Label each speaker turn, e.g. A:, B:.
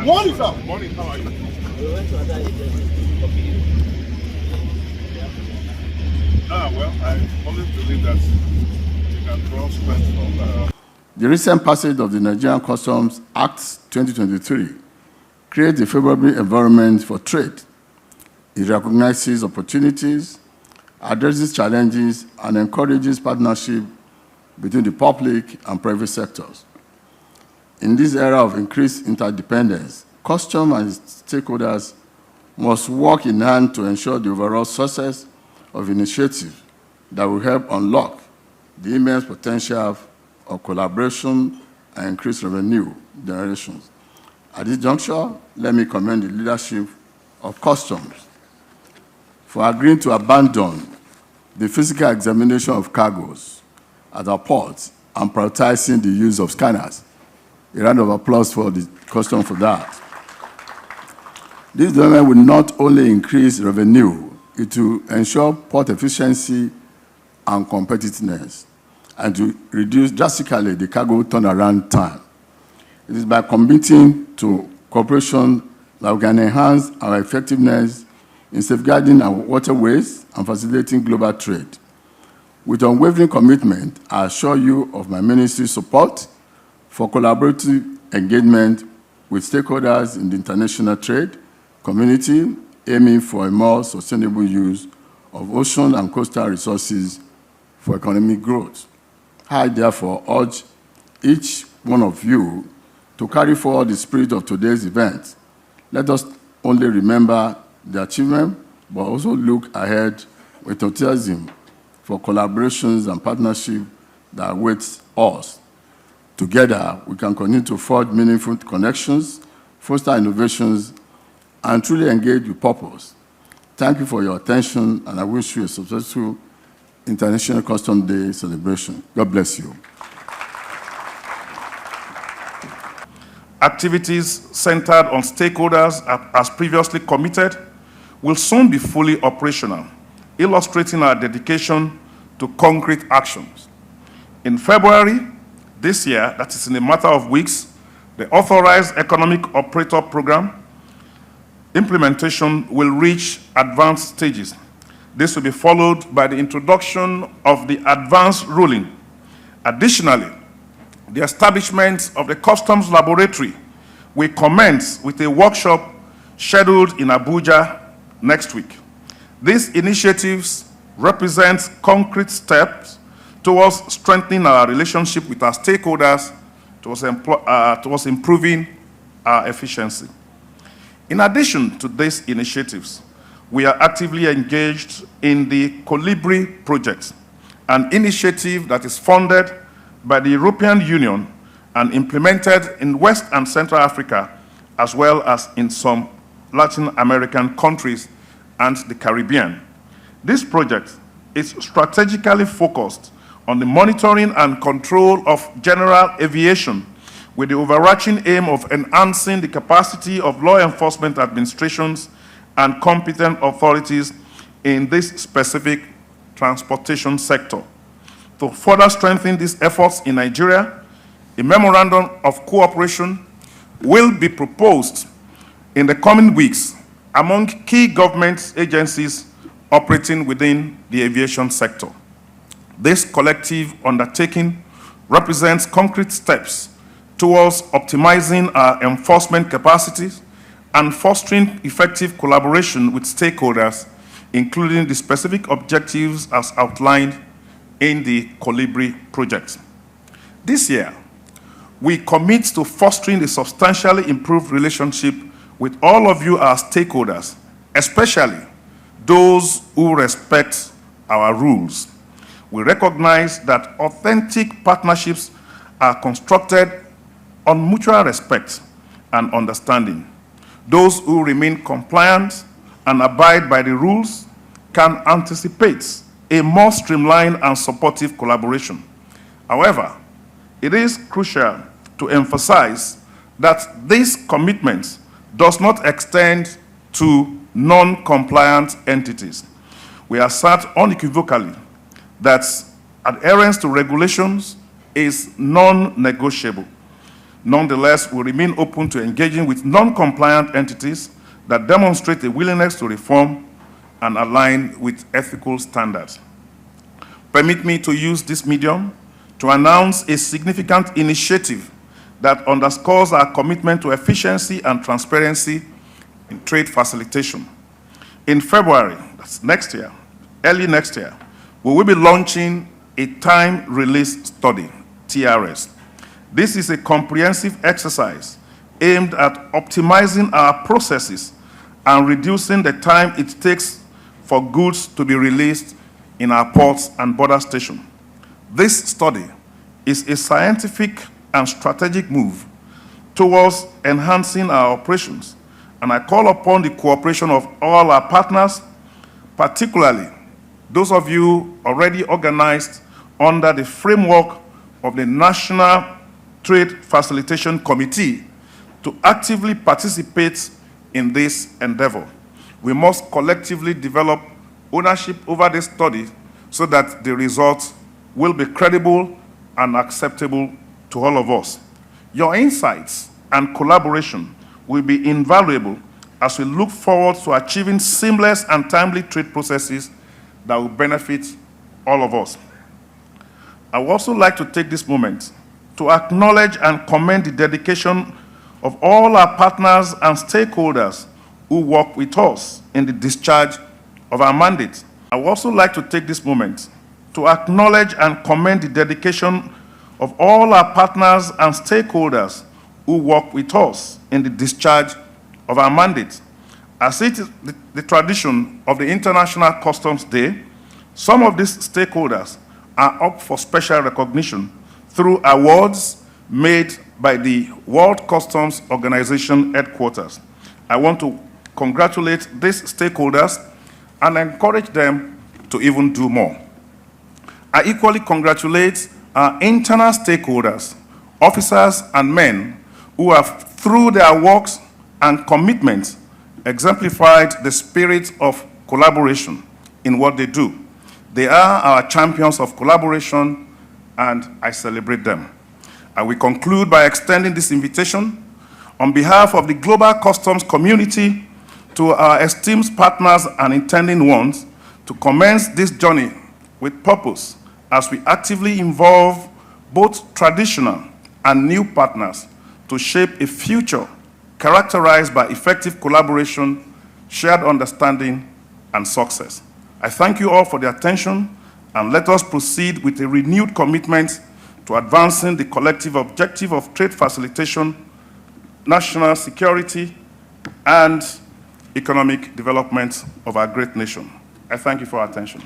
A: Morning, sir.
B: Morning, how are you?
C: We went to other agencies to copy you.
B: Well, I always believe that you can draw strength from
D: The recent passage of the Nigerian Customs Act 2023 creates a favorable environment for trade. It recognizes opportunities, addresses challenges, and encourages partnership between the public and private sectors. In this era of increased interdependence, customs and stakeholders must work in hand to ensure the overall success of initiatives that will help unlock the immense potential of collaboration and increased revenue generations. At this juncture, let me commend the leadership of customs for agreeing to abandon the physical examination of cargoes at our ports and prioritizing the use of scanners. A round of applause for the customs for that. This development will not only increase revenue, it will ensure port efficiency and competitiveness, and to reduce drastically the cargo turnaround time. It is by committing to cooperation that we can enhance our effectiveness in safeguarding our waterways and facilitating global trade. With unwavering commitment, I assure you of my ministry's support for collaborative engagement with stakeholders in the international trade community, aiming for a more sustainable use of ocean and coastal resources for economic growth. I therefore urge each one of you to carry forward the spirit of today's event. Let us only remember the achievement, but also look ahead with enthusiasm for collaborations and partnership that awaits us. Together, we can continue to forge meaningful connections, foster innovations, and truly engage with purpose. Thank you for your attention, and I wish you a successful International Customs Day celebration. God bless you.
B: activities centered on stakeholders as previously committed will soon be fully operational, illustrating our dedication to concrete actions. In February this year, that is in a matter of weeks, the Authorized Economic Operator Program implementation will reach advanced stages. This will be followed by the introduction of the advanced ruling. Additionally, the establishment of the Customs Laboratory will commence with a workshop scheduled in Abuja next week. These initiatives represent concrete steps towards strengthening our relationship with our stakeholders, towards improving our efficiency. In addition to these initiatives, we are actively engaged in the Colibri project, an initiative that is funded by the European Union and implemented in West and Central Africa, as well as in some Latin American countries and the Caribbean. This project is strategically focused on the monitoring and control of general aviation, with the overarching aim of enhancing the capacity of law enforcement administrations and competent authorities in this specific transportation sector. To further strengthen these efforts in Nigeria, a memorandum of cooperation will be proposed in the coming weeks among key government agencies operating within the aviation sector. This collective undertaking represents concrete steps towards optimizing our enforcement capacities and fostering effective collaboration with stakeholders, including the specific objectives as outlined in the Colibri project. This year, we commit to fostering a substantially improved relationship with all of you, our stakeholders, especially those who respect our rules. We recognize that authentic partnerships are constructed on mutual respect and understanding. Those who remain compliant and abide by the rules can anticipate a more streamlined and supportive collaboration. However, it is crucial to emphasize that this commitment does not extend to non-compliant entities. we assert unequivocally that adherence to regulations is non-negotiable. Nonetheless, we remain open to engaging with non-compliant entities that demonstrate a willingness to reform and align with ethical standards. Permit me to use this medium to announce a significant initiative that underscores our commitment to efficiency and transparency in trade facilitation. In February, that's next year, early next year, we will be launching a time release study, TRS. This is a comprehensive exercise aimed at optimizing our processes and reducing the time it takes for goods to be released in our ports and border stations. This study is a scientific and strategic move towards enhancing our operations, and I call upon the cooperation of all our partners, particularly those of you already organized under the framework of the National Trade Facilitation Committee, to actively participate in this endeavor. We must collectively develop ownership over this study so that the results will be credible and acceptable to all of us. Your insights and collaboration will be invaluable as we look forward to achieving seamless and timely trade processes that will benefit all of us. I would also like to take this moment to acknowledge and commend the dedication of all our partners and stakeholders who work with us in the discharge of our mandate. I would also like to take this moment to acknowledge and commend the dedication of all our partners and stakeholders who work with us in the discharge of our mandate. As it is the tradition of the International Customs Day, some of these stakeholders are up for special recognition through awards made by the World Customs Organization headquarters. I want to congratulate these stakeholders and encourage them to even do more. I equally congratulate our internal stakeholders, officers and men who have, through their works and commitments, exemplified the spirit of collaboration in what they do. They are our champions of collaboration, and I celebrate them. And we conclude by extending this invitation on behalf of the global customs community to our esteemed partners and intending ones to commence this journey with purpose as we actively involve both traditional and new partners to shape a future characterized by effective collaboration, shared understanding, and success. I thank you all for the attention, and let us proceed with a renewed commitment to advancing the collective objective of trade facilitation, national security, and economic development of our great nation. I thank you for your attention.